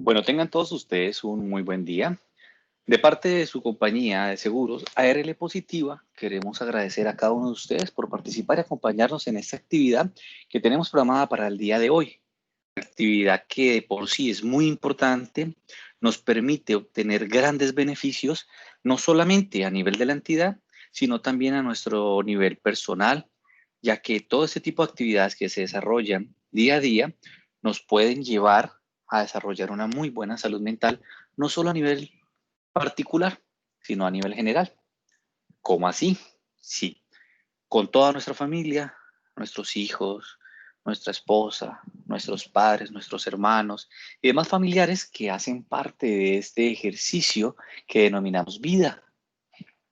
Bueno, tengan todos ustedes un muy buen día. De parte de su compañía de seguros, ARL Positiva, queremos agradecer a cada uno de ustedes por participar y acompañarnos en esta actividad que tenemos programada para el día de hoy. Una actividad que de por sí es muy importante, nos permite obtener grandes beneficios, no solamente a nivel de la entidad, sino también a nuestro nivel personal, ya que todo este tipo de actividades que se desarrollan día a día nos pueden llevar a desarrollar una muy buena salud mental, no solo a nivel particular, sino a nivel general. ¿Cómo así? Sí, con toda nuestra familia, nuestros hijos, nuestra esposa, nuestros padres, nuestros hermanos y demás familiares que hacen parte de este ejercicio que denominamos vida.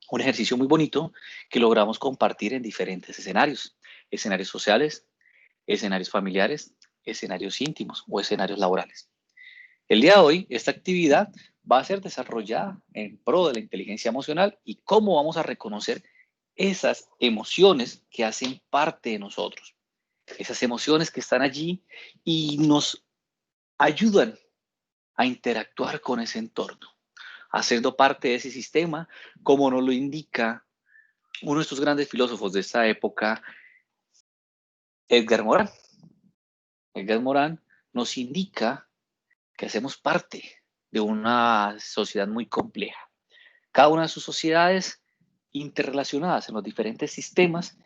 Un ejercicio muy bonito que logramos compartir en diferentes escenarios, escenarios sociales, escenarios familiares, escenarios íntimos o escenarios laborales. El día de hoy, esta actividad va a ser desarrollada en pro de la inteligencia emocional y cómo vamos a reconocer esas emociones que hacen parte de nosotros, esas emociones que están allí y nos ayudan a interactuar con ese entorno, haciendo parte de ese sistema, como nos lo indica uno de estos grandes filósofos de esta época, Edgar Morin. Edgar Morin nos indica que hacemos parte de una sociedad muy compleja. Cada una de sus sociedades interrelacionadas en los diferentes sistemas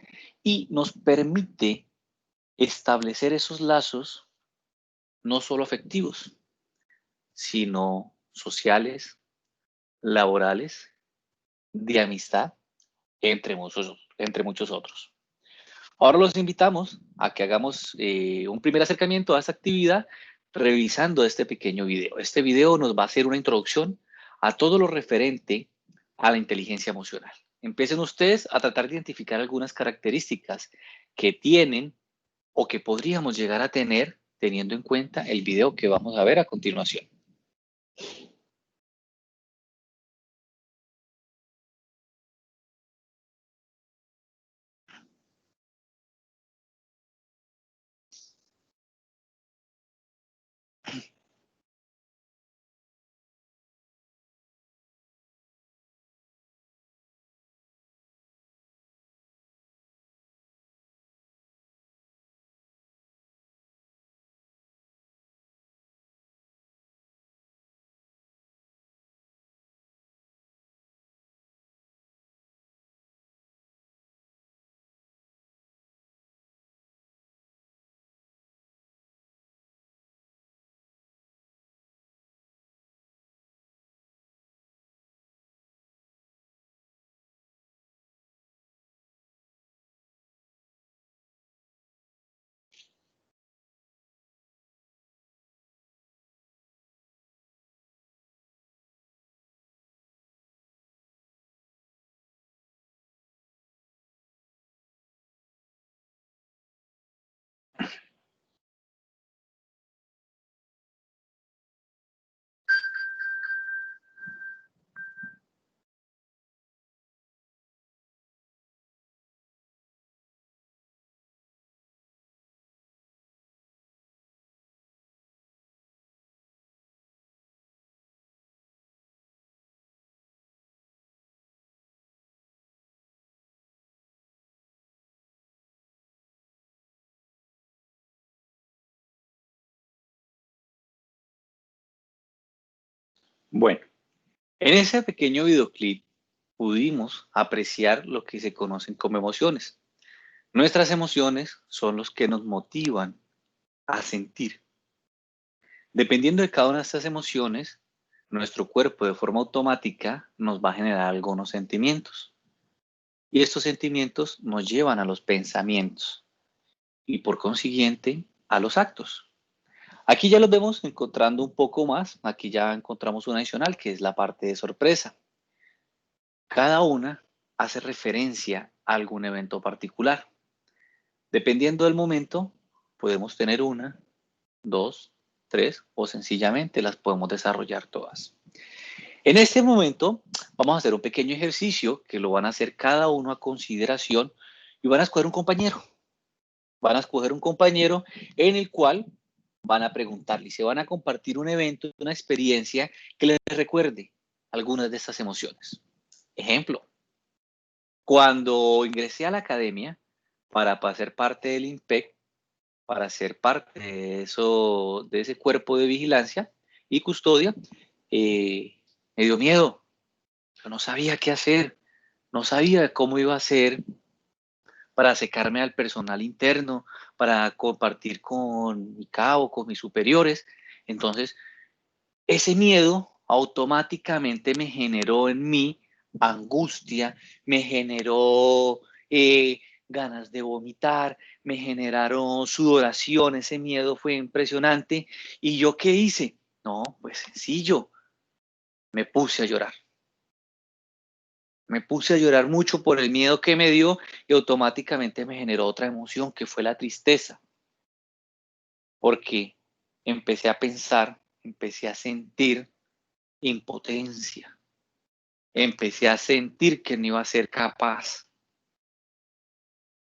y nos permite establecer esos lazos no solo afectivos, sino sociales, laborales, de amistad, entre muchos otros. Ahora los invitamos a que hagamos un primer acercamiento a esta actividad revisando este pequeño video. Este video nos va a hacer una introducción a todo lo referente a la inteligencia emocional. Empiecen ustedes a tratar de identificar algunas características que tienen o que podríamos llegar a tener teniendo en cuenta el video que vamos a ver a continuación. Bueno, en ese pequeño videoclip pudimos apreciar lo que se conocen como emociones. Nuestras emociones son los que nos motivan a sentir. Dependiendo de cada una de estas emociones, nuestro cuerpo de forma automática nos va a generar algunos sentimientos. Y estos sentimientos nos llevan a los pensamientos y por consiguiente a los actos. Aquí ya los vemos encontrando un poco más. Aquí ya encontramos una adicional que es la parte de sorpresa. Cada una hace referencia a algún evento particular. Dependiendo del momento, podemos tener una, dos, tres o sencillamente las podemos desarrollar todas. En este momento vamos a hacer un pequeño ejercicio que lo van a hacer cada uno a consideración y van a escoger un compañero. Van a escoger un compañero en el cual van a preguntarle y se van a compartir un evento, una experiencia que les recuerde algunas de estas emociones. Ejemplo, cuando ingresé a la academia para ser parte del INPEC, para ser parte de ese cuerpo de vigilancia y custodia, me dio miedo. Yo no sabía qué hacer, no sabía cómo iba a hacer para acercarme al personal interno, para compartir con mi cabo, con mis superiores. Entonces, ese miedo automáticamente me generó en mí angustia, me generó ganas de vomitar, me generaron sudoración, ese miedo fue impresionante. ¿Y yo qué hice? No, pues sencillo, me puse a llorar. Me puse a llorar mucho por el miedo que me dio y automáticamente me generó otra emoción que fue la tristeza, porque empecé a pensar, empecé a sentir impotencia, empecé a sentir que no iba a ser capaz.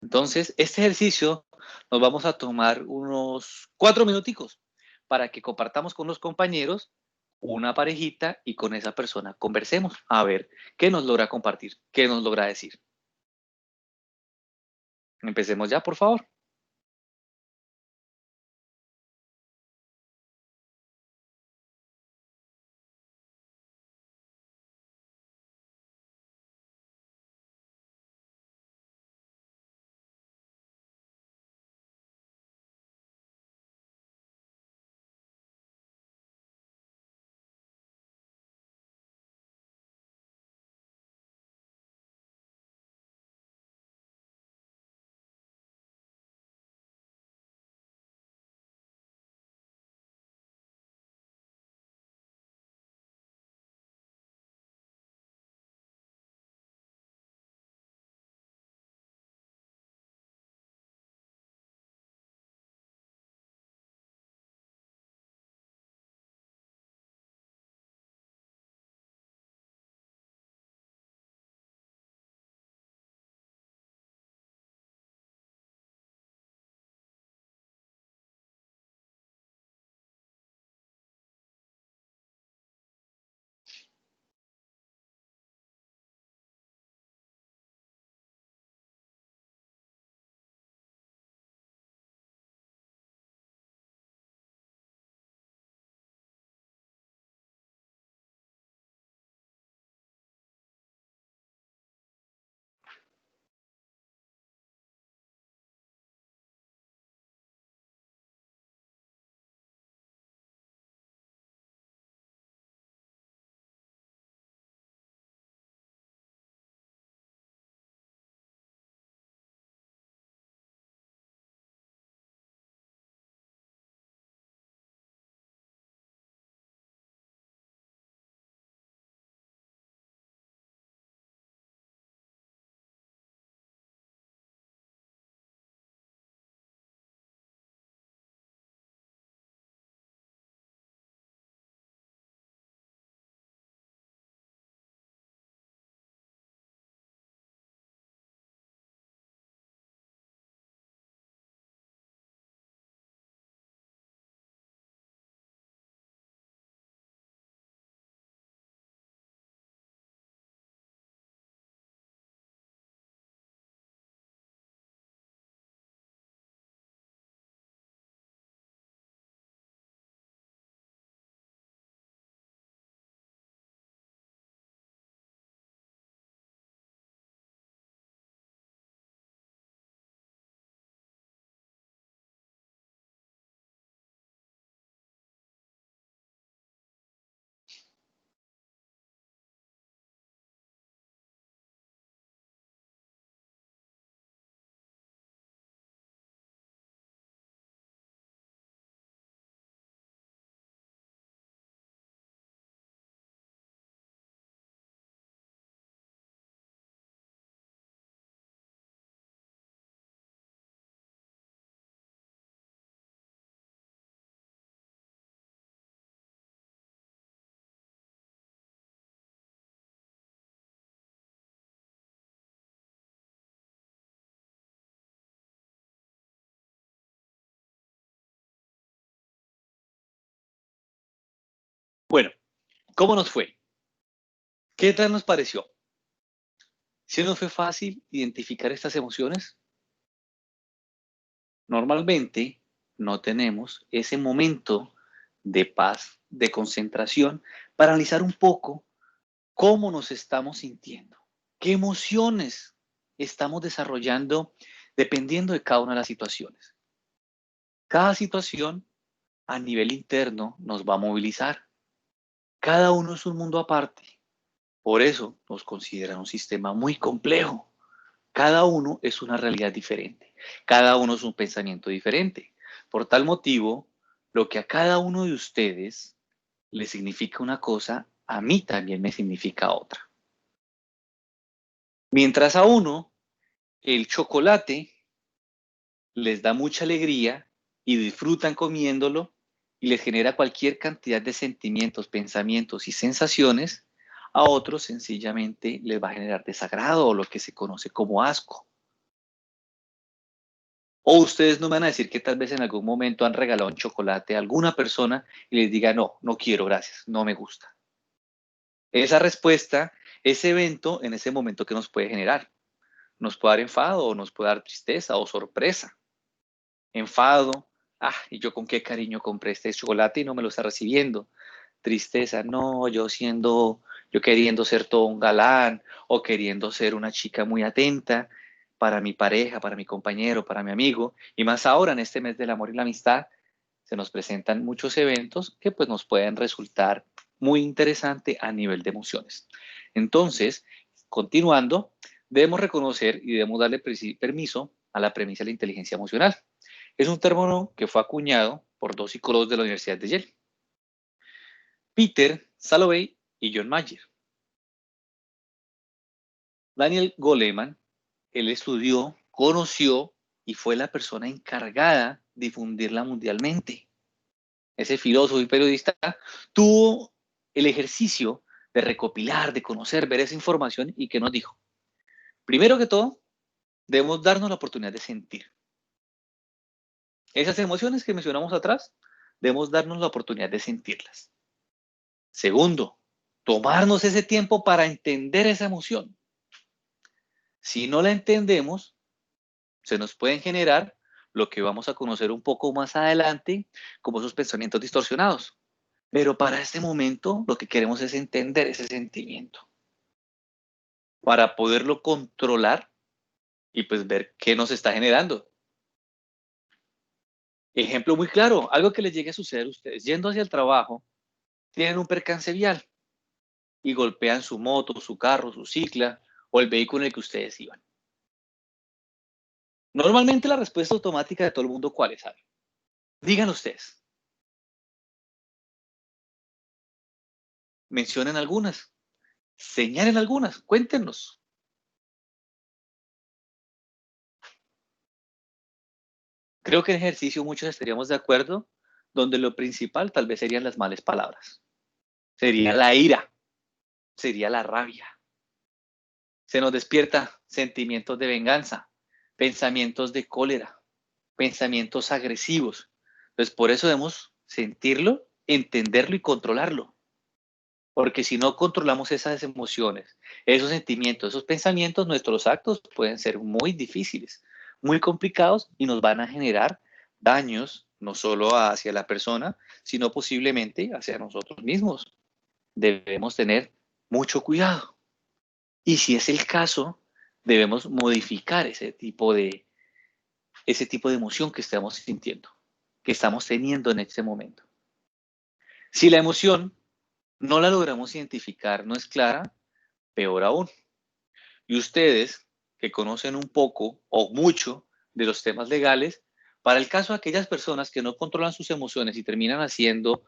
Entonces, este ejercicio nos vamos a tomar unos 4 minuticos para que compartamos con los compañeros una parejita y con esa persona conversemos a ver qué nos logra compartir, qué nos logra decir. Empecemos ya, por favor. Bueno, ¿cómo nos fue? ¿Qué tal nos pareció? ¿Sí nos fue fácil identificar estas emociones? Normalmente no tenemos ese momento de paz, de concentración, para analizar un poco cómo nos estamos sintiendo, qué emociones estamos desarrollando dependiendo de cada una de las situaciones. Cada situación a nivel interno nos va a movilizar. Cada uno es un mundo aparte. Por eso nos consideran un sistema muy complejo. Cada uno es una realidad diferente. Cada uno es un pensamiento diferente. Por tal motivo, lo que a cada uno de ustedes le significa una cosa, a mí también me significa otra. Mientras a uno el chocolate les da mucha alegría y disfrutan comiéndolo y les genera cualquier cantidad de sentimientos, pensamientos y sensaciones, a otros sencillamente les va a generar desagrado o lo que se conoce como asco. O ustedes no me van a decir que tal vez en algún momento han regalado un chocolate a alguna persona y les diga, no, no quiero, gracias, no me gusta. Esa respuesta, ese evento, en ese momento que nos puede generar, nos puede dar enfado o nos puede dar tristeza o sorpresa. Enfado, ¿y yo con qué cariño compré este chocolate y no me lo está recibiendo? Tristeza, no, yo queriendo ser todo un galán o queriendo ser una chica muy atenta para mi pareja, para mi compañero, para mi amigo, y más ahora en este mes del amor y la amistad, se nos presentan muchos eventos que pues nos pueden resultar muy interesante a nivel de emociones. Entonces, continuando, debemos reconocer y debemos darle permiso a la premisa de la inteligencia emocional. Es un término que fue acuñado por dos psicólogos de la Universidad de Yale, Peter Salovey y John Mayer. Daniel Goleman, él estudió, conoció y fue la persona encargada de difundirla mundialmente. Ese filósofo y periodista tuvo el ejercicio de recopilar, de conocer, ver esa información y que nos dijo, primero que todo, debemos darnos la oportunidad de sentir. Esas emociones que mencionamos atrás, debemos darnos la oportunidad de sentirlas. Segundo, tomarnos ese tiempo para entender esa emoción. Si no la entendemos, se nos pueden generar lo que vamos a conocer un poco más adelante como esos pensamientos distorsionados. Pero para este momento lo que queremos es entender ese sentimiento para poderlo controlar y pues ver qué nos está generando. Ejemplo muy claro, algo que les llegue a suceder a ustedes. Yendo hacia el trabajo, tienen un percance vial y golpean su moto, su carro, su cicla o el vehículo en el que ustedes iban. Normalmente la respuesta automática de todo el mundo, ¿cuál es? Digan ustedes, mencionen algunas, señalen algunas, cuéntenos. Creo que en ejercicio muchos estaríamos de acuerdo, donde lo principal tal vez serían las malas palabras. Sería la ira, sería la rabia. Se nos despierta sentimientos de venganza, pensamientos de cólera, pensamientos agresivos. Entonces, por eso debemos sentirlo, entenderlo y controlarlo. Porque si no controlamos esas emociones, esos sentimientos, esos pensamientos, nuestros actos pueden ser muy difíciles, muy complicados y nos van a generar daños no solo hacia la persona, sino posiblemente hacia nosotros mismos. Debemos tener mucho cuidado. Y si es el caso, debemos modificar ese tipo de emoción que estamos sintiendo, que estamos teniendo en este momento. Si la emoción no la logramos identificar, no es clara, peor aún. Y ustedes, que conocen un poco o mucho de los temas legales, para el caso de aquellas personas que no controlan sus emociones y terminan haciendo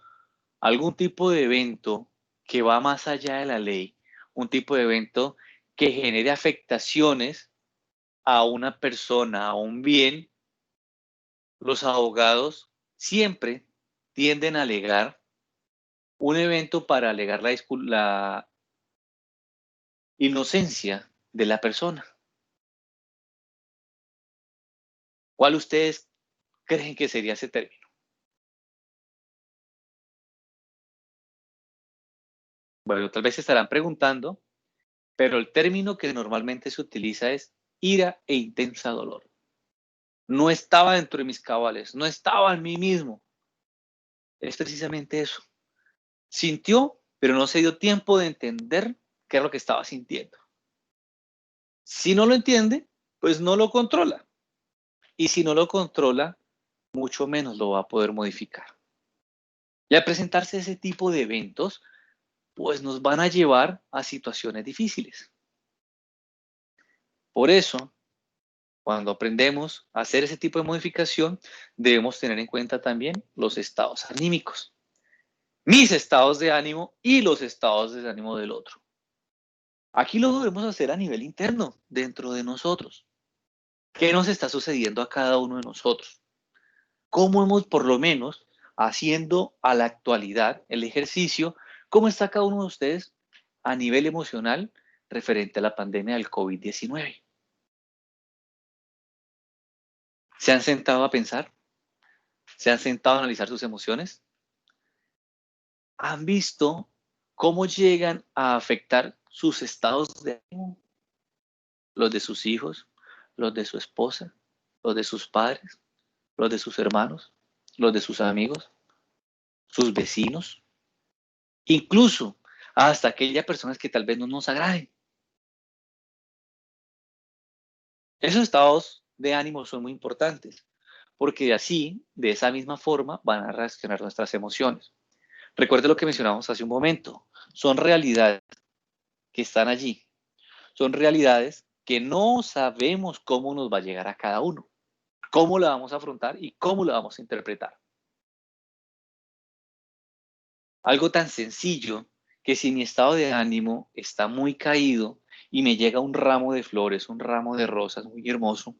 algún tipo de evento que va más allá de la ley, un tipo de evento que genere afectaciones a una persona, a un bien, los abogados siempre tienden a alegar un evento para alegar la inocencia de la persona. ¿Cuál ustedes creen que sería ese término? Bueno, tal vez se estarán preguntando, pero el término que normalmente se utiliza es ira e intensa dolor. No estaba dentro de mis cabales, no estaba en mí mismo. Es precisamente eso. Sintió, pero no se dio tiempo de entender qué es lo que estaba sintiendo. Si no lo entiende, pues no lo controla. Y si no lo controla, mucho menos lo va a poder modificar. Y al presentarse ese tipo de eventos, pues nos van a llevar a situaciones difíciles. Por eso, cuando aprendemos a hacer ese tipo de modificación, debemos tener en cuenta también los estados anímicos. Mis estados de ánimo y los estados de ánimo del otro. Aquí lo debemos hacer a nivel interno, dentro de nosotros. ¿Qué nos está sucediendo a cada uno de nosotros? ¿Cómo hemos, por lo menos, haciendo a la actualidad el ejercicio, cómo está cada uno de ustedes a nivel emocional referente a la pandemia del COVID-19? ¿Se han sentado a pensar? ¿Se han sentado a analizar sus emociones? ¿Han visto cómo llegan a afectar sus estados de ánimo? Los de sus hijos, los de su esposa, los de sus padres, los de sus hermanos, los de sus amigos, sus vecinos, incluso hasta aquellas personas que tal vez no nos agraden. Esos estados de ánimo son muy importantes, porque así, de esa misma forma, van a reaccionar nuestras emociones. Recuerde lo que mencionamos hace un momento, son realidades que están allí, son realidades que no sabemos cómo nos va a llegar a cada uno, cómo la vamos a afrontar y cómo la vamos a interpretar. Algo tan sencillo que si mi estado de ánimo está muy caído y me llega un ramo de flores, un ramo de rosas muy hermoso,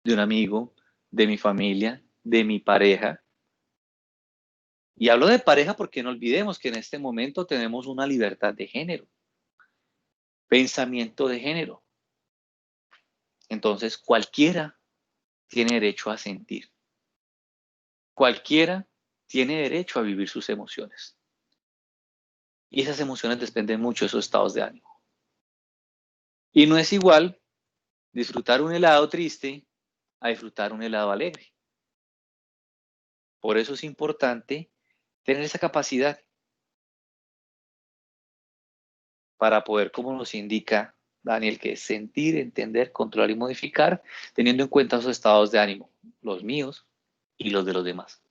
de un amigo, de mi familia, de mi pareja. Y hablo de pareja porque no olvidemos que en este momento tenemos una libertad de género, pensamiento de género. Entonces cualquiera tiene derecho a sentir. Cualquiera tiene derecho a vivir sus emociones. Y esas emociones dependen mucho de esos estados de ánimo. Y no es igual disfrutar un helado triste a disfrutar un helado alegre. Por eso es importante tener esa capacidad para poder, como nos indica Daniel, que es sentir, entender, controlar y modificar, teniendo en cuenta esos estados de ánimo, los míos y los de los demás.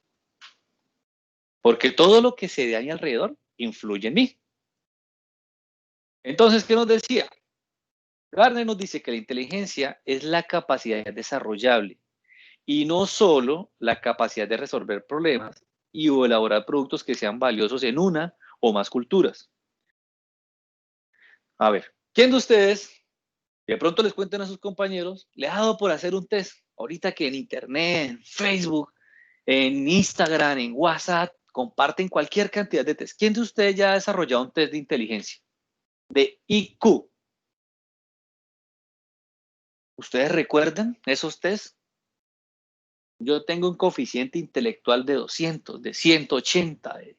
Porque todo lo que se daña alrededor influye en mí. Entonces, ¿qué nos decía? Gardner nos dice que la inteligencia es la capacidad desarrollable y no solo la capacidad de resolver problemas y o elaborar productos que sean valiosos en una o más culturas. A ver, ¿quién de ustedes, de pronto les cuenten a sus compañeros, le ha dado por hacer un test? Ahorita que en Internet, en Facebook, en Instagram, en WhatsApp, comparten cualquier cantidad de test. ¿Quién de ustedes ya ha desarrollado un test de inteligencia? De IQ. ¿Ustedes recuerdan esos tests? Yo tengo un coeficiente intelectual de 200, de 180, de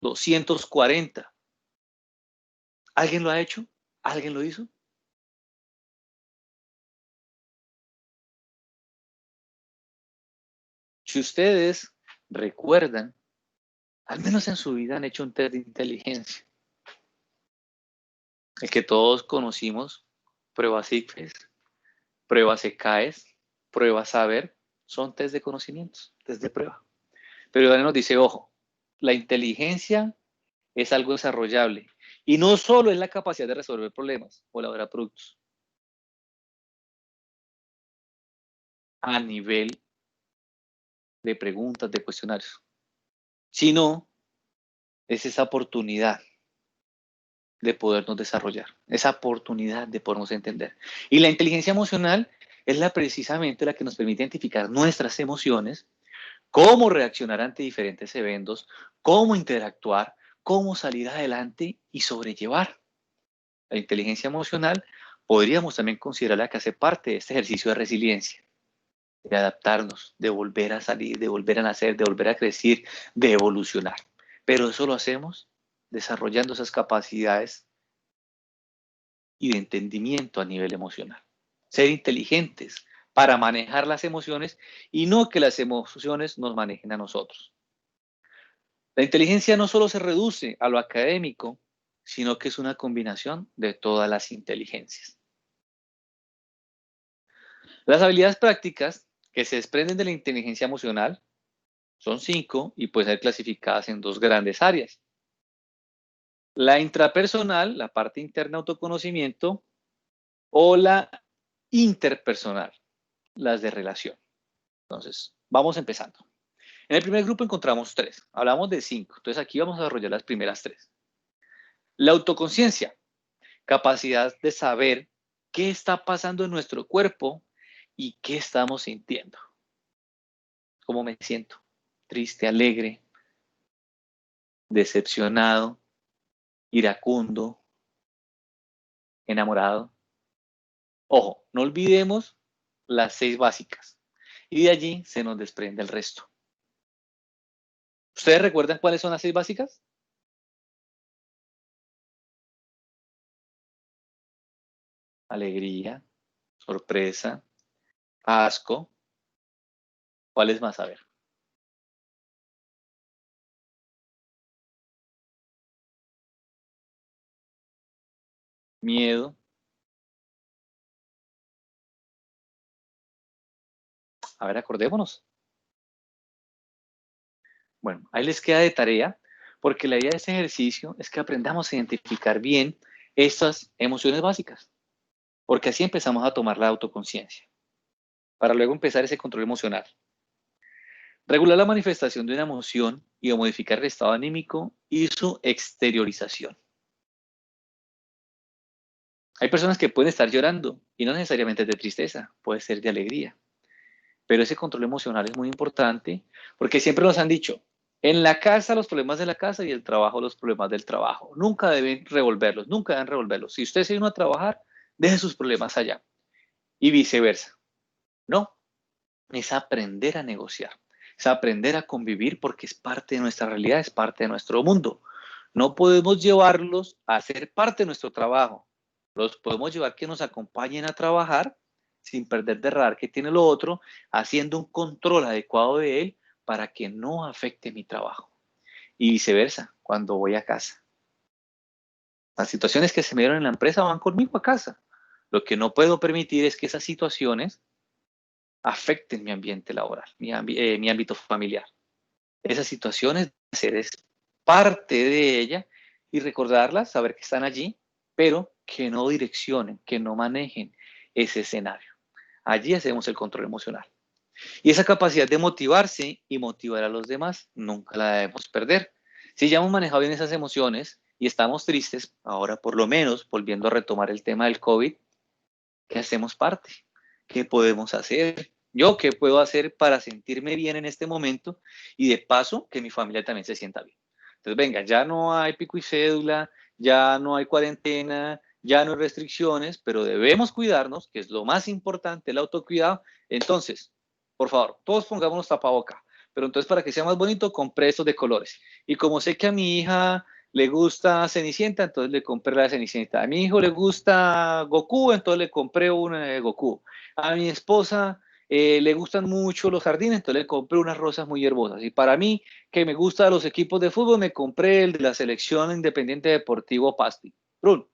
240. ¿Alguien lo ha hecho? ¿Alguien lo hizo? Si ustedes recuerdan, al menos en su vida han hecho un test de inteligencia. El que todos conocimos, prueba SIGFES, prueba SECAES, prueba Saber, son test de conocimientos, test de prueba. Pero Daniel nos dice, ojo, la inteligencia es algo desarrollable y no solo es la capacidad de resolver problemas o elaborar productos. A nivel de preguntas, de cuestionarios, sino es esa oportunidad de podernos desarrollar, esa oportunidad de podernos entender. Y la inteligencia emocional es precisamente la que nos permite identificar nuestras emociones, cómo reaccionar ante diferentes eventos, cómo interactuar, cómo salir adelante y sobrellevar. La inteligencia emocional podríamos también considerarla que hace parte de este ejercicio de resiliencia, de adaptarnos, de volver a salir, de volver a nacer, de volver a crecer, de evolucionar. Pero eso lo hacemos desarrollando esas capacidades y de entendimiento a nivel emocional. Ser inteligentes para manejar las emociones y no que las emociones nos manejen a nosotros. La inteligencia no solo se reduce a lo académico, sino que es una combinación de todas las inteligencias. Las habilidades prácticas que se desprenden de la inteligencia emocional son 5 y pueden ser clasificadas en 2 grandes áreas. La intrapersonal, la parte interna autoconocimiento, o la interpersonal, las de relación. Entonces, vamos empezando. En el primer grupo encontramos 3. Hablamos de 5. Entonces, aquí vamos a desarrollar las primeras 3. La autoconciencia, capacidad de saber qué está pasando en nuestro cuerpo y qué estamos sintiendo. ¿Cómo me siento? Triste, alegre, decepcionado, iracundo, enamorado. Ojo, no olvidemos las 6 básicas. Y de allí se nos desprende el resto. ¿Ustedes recuerdan cuáles son las 6 básicas? Alegría, sorpresa, asco. ¿Cuáles más? A ver. Miedo. A ver, acordémonos. Bueno, ahí les queda de tarea, porque la idea de este ejercicio es que aprendamos a identificar bien estas emociones básicas, porque así empezamos a tomar la autoconciencia, para luego empezar ese control emocional. Regular la manifestación de una emoción y modificar el estado anímico y su exteriorización. Hay personas que pueden estar llorando y no necesariamente de tristeza, puede ser de alegría. Pero ese control emocional es muy importante porque siempre nos han dicho, en la casa los problemas de la casa y el trabajo los problemas del trabajo. Nunca deben revolverlos, nunca deben revolverlos. Si usted se vino a trabajar, deje sus problemas allá y viceversa. No, es aprender a negociar, es aprender a convivir porque es parte de nuestra realidad, es parte de nuestro mundo. No podemos llevarlos a ser parte de nuestro trabajo. Los podemos llevar que nos acompañen a trabajar sin perder de radar que tiene lo otro, haciendo un control adecuado de él para que no afecte mi trabajo. Y viceversa, cuando voy a casa. Las situaciones que se me dieron en la empresa van conmigo a casa. Lo que no puedo permitir es que esas situaciones afecten mi ambiente laboral, mi ámbito familiar. Esas situaciones, ser es parte de ella y recordarlas, saber que están allí, pero que no direccionen, que no manejen ese escenario. Allí hacemos el control emocional. Y esa capacidad de motivarse y motivar a los demás, nunca la debemos perder. Si ya hemos manejado bien esas emociones y estamos tristes, ahora por lo menos, volviendo a retomar el tema del COVID, ¿qué hacemos parte? ¿Qué podemos hacer? Yo, ¿qué puedo hacer para sentirme bien en este momento? Y de paso, que mi familia también se sienta bien. Entonces, venga, ya no hay pico y cédula, ya no hay cuarentena, ya no hay restricciones, pero debemos cuidarnos, que es lo más importante, el autocuidado. Entonces, por favor, todos pongámonos tapaboca. Pero entonces, para que sea más bonito, compré estos de colores. Y como sé que a mi hija le gusta Cenicienta, entonces le compré la de Cenicienta. A mi hijo le gusta Goku, entonces le compré una de Goku. A mi esposa le gustan mucho los jardines, entonces le compré unas rosas muy hermosas. Y para mí, que me gustan los equipos de fútbol, me compré el de la selección independiente deportivo Pasti. ¡Brun!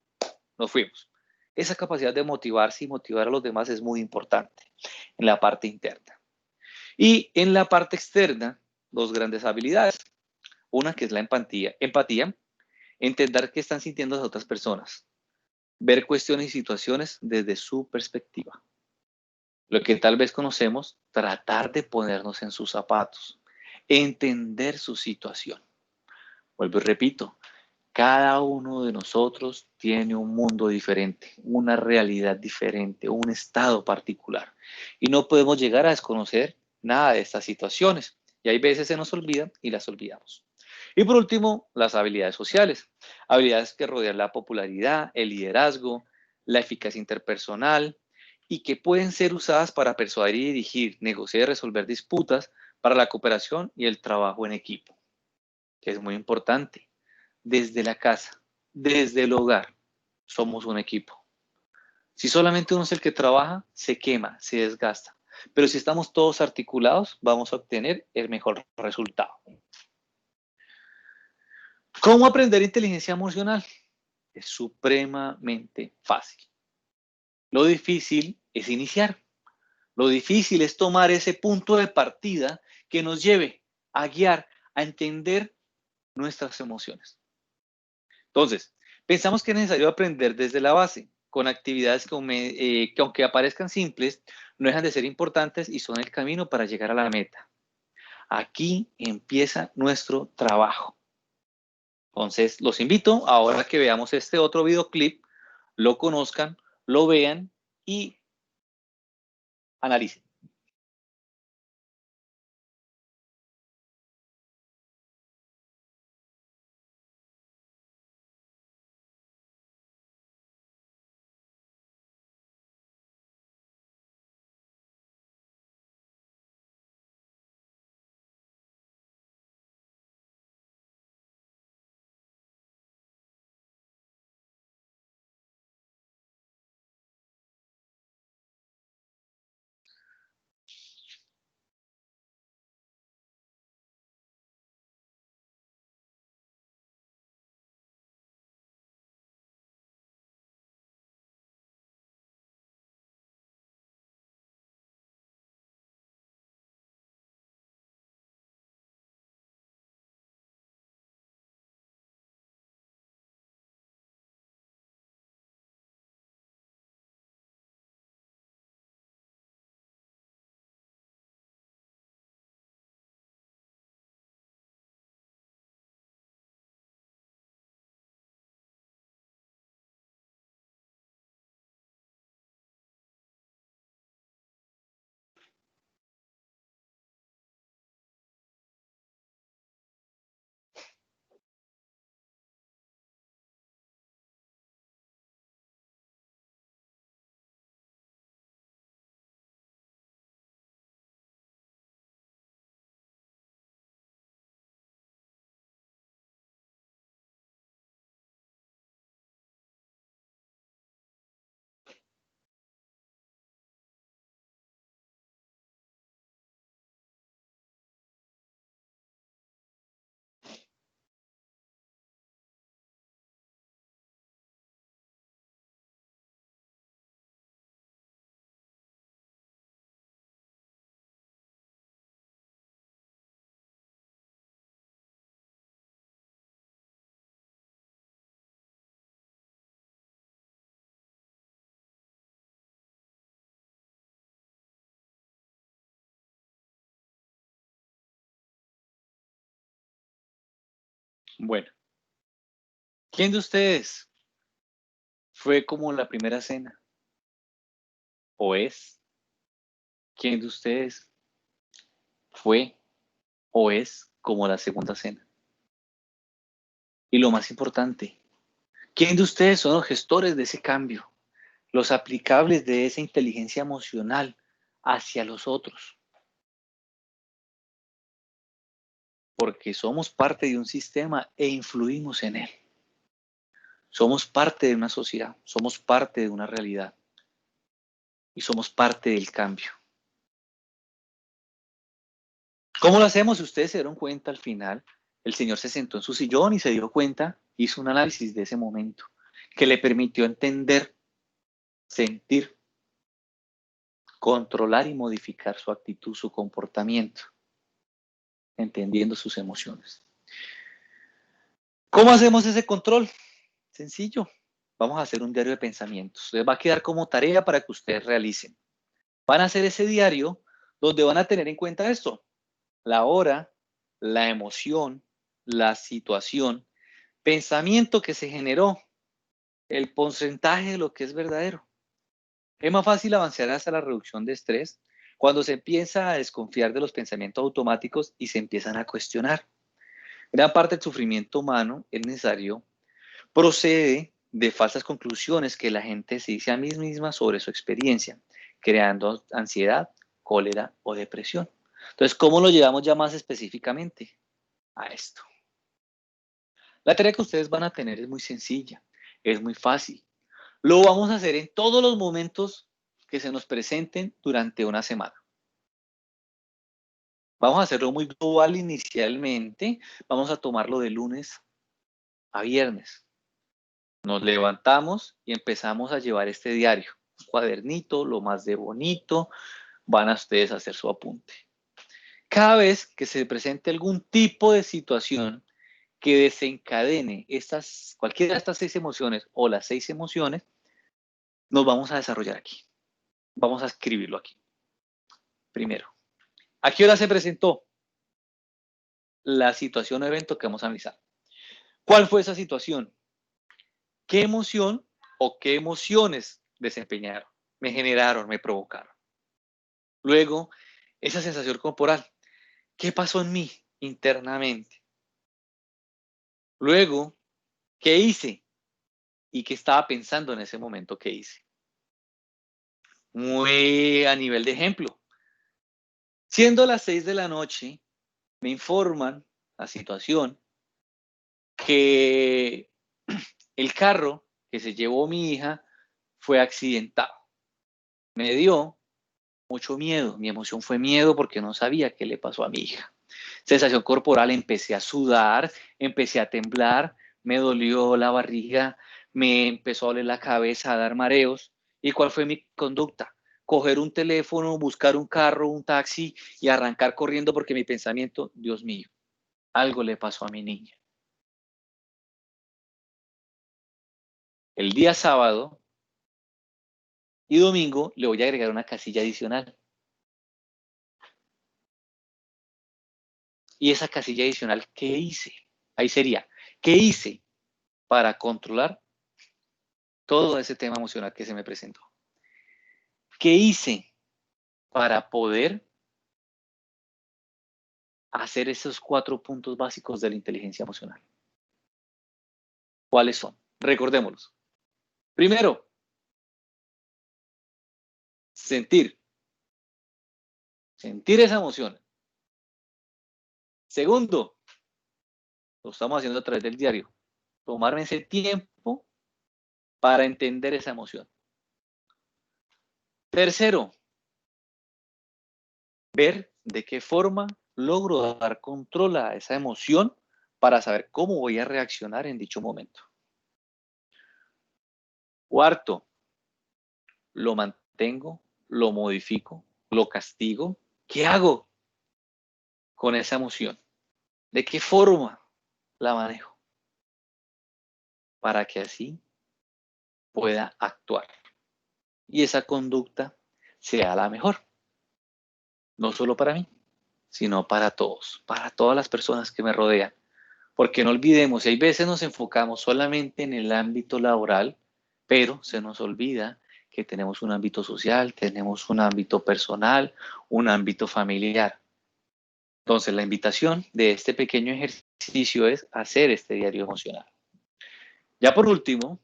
Nos fuimos. Esa capacidad de motivarse y motivar a los demás es muy importante en la parte interna. Y en la parte externa, dos grandes habilidades. Una que es la empatía, entender qué están sintiendo las otras personas, ver cuestiones y situaciones desde su perspectiva. Lo que tal vez conocemos, tratar de ponernos en sus zapatos, entender su situación. Vuelvo y repito, cada uno de nosotros tiene un mundo diferente, una realidad diferente, un estado particular. Y no podemos llegar a desconocer nada de estas situaciones. Y hay veces se nos olvidan y las olvidamos. Y por último, las habilidades sociales. Habilidades que rodean la popularidad, el liderazgo, la eficacia interpersonal y que pueden ser usadas para persuadir y dirigir, negociar y resolver disputas para la cooperación y el trabajo en equipo, que es muy importante. desde la casa, desde el hogar, somos un equipo. Si solamente uno es el que trabaja, se quema, se desgasta. Pero si estamos todos articulados, vamos a obtener el mejor resultado. ¿Cómo aprender inteligencia emocional? Es supremamente fácil. Lo difícil es iniciar. Lo difícil es tomar ese punto de partida que nos lleve a guiar, a entender nuestras emociones. Entonces, pensamos que es necesario aprender desde la base, con actividades que aunque aparezcan simples, no dejan de ser importantes y son el camino para llegar a la meta. Aquí empieza nuestro trabajo. Entonces, los invito ahora que veamos este otro videoclip, lo conozcan, lo vean y analicen. Bueno, ¿quién de ustedes fue como la primera cena? ¿O es? ¿Quién de ustedes fue o es como la segunda cena? Y lo más importante, ¿quién de ustedes son los gestores de ese cambio? Los aplicables de esa inteligencia emocional hacia los otros. Porque somos parte de un sistema e influimos en él. Somos parte de una sociedad, somos parte de una realidad y somos parte del cambio. ¿Cómo lo hacemos? Si ustedes se dieron cuenta al final, el señor se sentó en su sillón y se dio cuenta, hizo un análisis de ese momento que le permitió entender, sentir, controlar y modificar su actitud, su comportamiento, entendiendo sus emociones. ¿Cómo hacemos ese control? Sencillo. Vamos a hacer un diario de pensamientos. Les va a quedar como tarea para que ustedes realicen. Van a hacer ese diario donde van a tener en cuenta esto: la hora, la emoción, la situación, pensamiento que se generó, el porcentaje de lo que es verdadero. Es más fácil avanzar hacia la reducción de estrés cuando se empieza a desconfiar de los pensamientos automáticos y se empiezan a cuestionar. Gran parte del sufrimiento humano es necesario, procede de falsas conclusiones que la gente se dice a sí misma sobre su experiencia, creando ansiedad, cólera o depresión. Entonces, ¿cómo lo llevamos ya más específicamente a esto? La tarea que ustedes van a tener es muy sencilla, es muy fácil. Lo vamos a hacer en todos los momentos que se nos presenten durante una semana. Vamos a hacerlo muy global inicialmente. Vamos a tomarlo de lunes a viernes. Nos levantamos y empezamos a llevar este diario. Un cuadernito, lo más de bonito. Van a ustedes a hacer su apunte. Cada vez que se presente algún tipo de situación que desencadene cualquiera de estas 6 emociones o las 6 emociones, nos vamos a desarrollar aquí. Vamos a escribirlo aquí. Primero, ¿a qué hora se presentó la situación o evento que vamos a analizar? ¿Cuál fue esa situación? ¿Qué emoción o qué emociones desempeñaron? Me generaron, me provocaron. Luego, esa sensación corporal. ¿Qué pasó en mí internamente? Luego, ¿qué hice? ¿Y qué estaba pensando en ese momento que hice? Muy a nivel de ejemplo. Siendo las 6 de la noche, me informan la situación que el carro que se llevó mi hija fue accidentado. Me dio mucho miedo, mi emoción fue miedo porque no sabía qué le pasó a mi hija. Sensación corporal, empecé a sudar, empecé a temblar, me dolió la barriga, me empezó a doler la cabeza, a dar mareos. ¿Y cuál fue mi conducta? Coger un teléfono, buscar un carro, un taxi y arrancar corriendo porque mi pensamiento, Dios mío, algo le pasó a mi niña. El día sábado y domingo le voy a agregar una casilla adicional. Y esa casilla adicional, ¿qué hice? Ahí sería, ¿qué hice para controlar todo ese tema emocional que se me presentó? ¿Qué hice para poder hacer esos 4 puntos básicos de la inteligencia emocional? ¿Cuáles son? Recordémoslos. Primero, sentir. Sentir esa emoción. Segundo, lo estamos haciendo a través del diario. Tomarme ese tiempo para entender esa emoción. Tercero, ver de qué forma logro dar control a esa emoción para saber cómo voy a reaccionar en dicho momento. Cuarto, lo mantengo, lo modifico, lo castigo. ¿Qué hago con esa emoción? ¿De qué forma la manejo? Para que así pueda actuar y esa conducta sea la mejor, no solo para mí, sino para todos, para todas las personas que me rodean. Porque no olvidemos, hay veces nos enfocamos solamente en el ámbito laboral, pero se nos olvida que tenemos un ámbito social, tenemos un ámbito personal, un ámbito familiar. Entonces, la invitación de este pequeño ejercicio es hacer este diario emocional. Ya por último,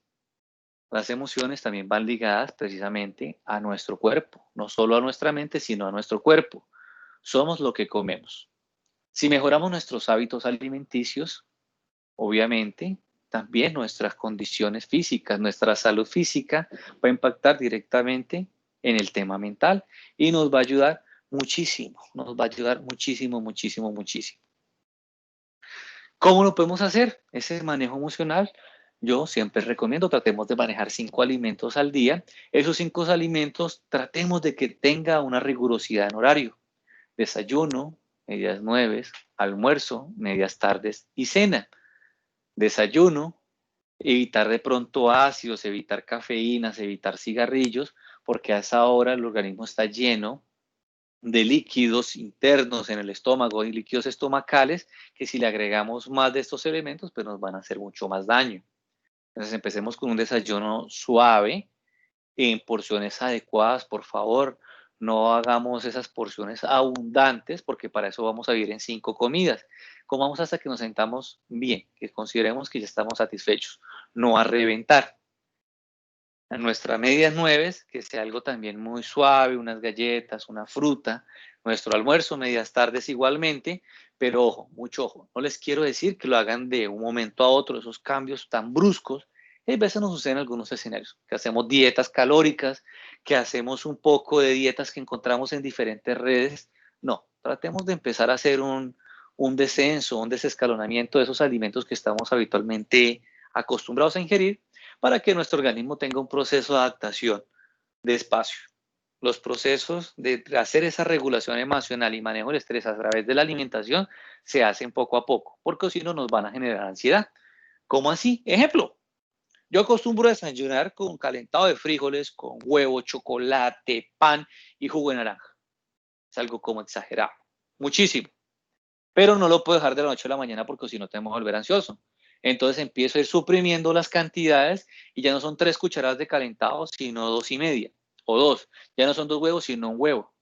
las emociones también van ligadas precisamente a nuestro cuerpo, no solo a nuestra mente, sino a nuestro cuerpo. Somos lo que comemos. Si mejoramos nuestros hábitos alimenticios, obviamente, también nuestras condiciones físicas, nuestra salud física va a impactar directamente en el tema mental y nos va a ayudar muchísimo, nos va a ayudar muchísimo, muchísimo, muchísimo. ¿Cómo lo podemos hacer? Ese manejo emocional, yo siempre recomiendo, tratemos de manejar 5 alimentos al día. Esos 5 alimentos, tratemos de que tenga una rigurosidad en horario. Desayuno, medias 9, almuerzo, medias tardes y cena. Desayuno, evitar de pronto ácidos, evitar cafeínas, evitar cigarrillos, porque a esa hora el organismo está lleno de líquidos internos en el estómago y líquidos estomacales que si le agregamos más de estos elementos, pues nos van a hacer mucho más daño. Entonces empecemos con un desayuno suave, en porciones adecuadas, por favor. No hagamos esas porciones abundantes porque para eso vamos a vivir en 5 comidas. Comamos hasta que nos sentamos bien, que consideremos que ya estamos satisfechos, no a reventar. a nuestra medias nueves, que sea algo también muy suave, unas galletas, una fruta, nuestro almuerzo, medias tardes igualmente, pero ojo, mucho ojo, no les quiero decir que lo hagan de un momento a otro, esos cambios tan bruscos, y a veces nos suceden algunos escenarios, que hacemos dietas calóricas, que hacemos un poco de dietas que encontramos en diferentes redes, no, tratemos de empezar a hacer un descenso, un desescalonamiento de esos alimentos que estamos habitualmente acostumbrados a ingerir, para que nuestro organismo tenga un proceso de adaptación despacio. Los procesos de hacer esa regulación emocional y manejo del estrés a través de la alimentación se hacen poco a poco, porque si no nos van a generar ansiedad. ¿Cómo así? Ejemplo, yo acostumbro a desayunar con calentado de frijoles, con huevo, chocolate, pan y jugo de naranja. Es algo como exagerado, muchísimo. Pero no lo puedo dejar de la noche a la mañana porque si no te vamos a volver ansioso. Entonces empiezo a ir suprimiendo las cantidades y ya no son 3 cucharadas de calentado, sino 2 y media o 2. Ya no son 2 huevos, sino un huevo.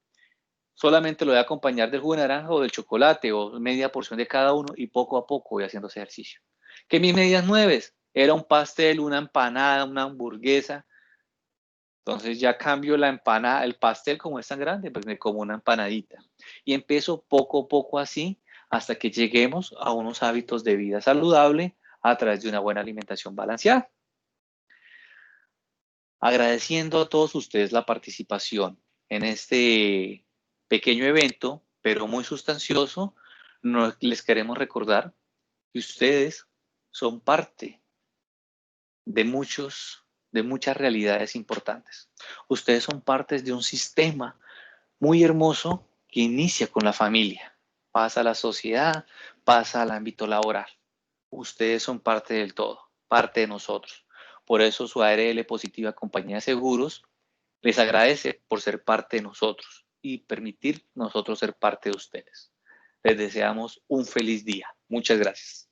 Solamente lo voy a acompañar del jugo de naranja o del chocolate o media porción de cada uno y poco a poco voy haciendo ese ejercicio. Que mis medias nueves era un pastel, una empanada, una hamburguesa. Entonces ya cambio la empanada, el pastel como es tan grande, pues me como una empanadita. Y empiezo poco a poco así hasta que lleguemos a unos hábitos de vida saludable a través de una buena alimentación balanceada. Agradeciendo a todos ustedes la participación en este pequeño evento, pero muy sustancioso, les queremos recordar que ustedes son parte de muchas realidades importantes. Ustedes son partes de un sistema muy hermoso que inicia con la familia, pasa a la sociedad, pasa al ámbito laboral. Ustedes son parte del todo, parte de nosotros. Por eso su ARL Positiva Compañía de Seguros les agradece por ser parte de nosotros y permitir nosotros ser parte de ustedes. Les deseamos un feliz día. Muchas gracias.